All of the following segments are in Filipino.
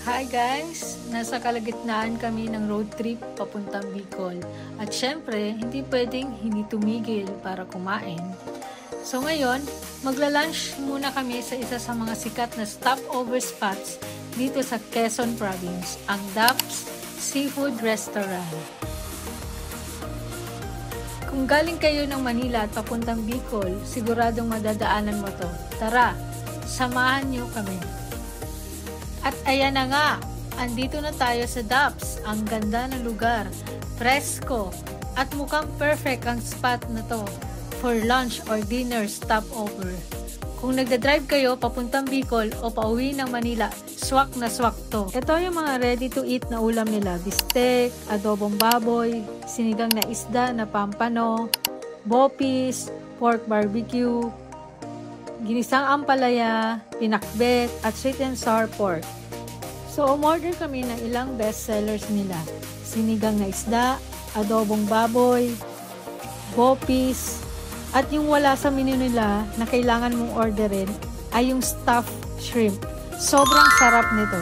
Hi guys! Nasa kalagitnaan kami ng road trip papuntang Bicol. At syempre, hindi pwedeng hindi tumigil para kumain. So ngayon, magla-lunch muna kami sa isa sa mga sikat na stopover spots dito sa Quezon Province, ang Daps Seafood Restaurant. Kung galing kayo ng Manila at papuntang Bicol, siguradong madadaanan mo to. Tara, samahan niyo kami. At ayan na nga, andito na tayo sa Daps. Ang ganda ng lugar, presko, at mukhang perfect ang spot na to for lunch or dinner stopover. Kung nagda-drive kayo papuntang Bicol o pauwi ng Manila, swak na swak to. Ito yung mga ready to eat na ulam nila: bistek, adobong baboy, sinigang na isda na pampano, bopis, pork barbecue, ginisang ampalaya, pinakbet, at sweet and sour pork. So, umorder kami ng ilang best sellers nila: sinigang na isda, adobong baboy, bopis, at yung wala sa menu nila na kailangan mong orderin ay yung stuffed shrimp. Sobrang sarap nito.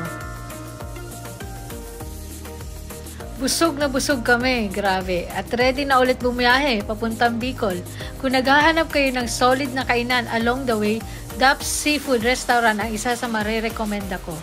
Busog na busog kami, grabe. At ready na ulit bumiyahe papuntang Bicol. Kung naghahanap kayo ng solid na kainan along the way, Daps Seafood Restaurant ang isa sa marerekomenda ko.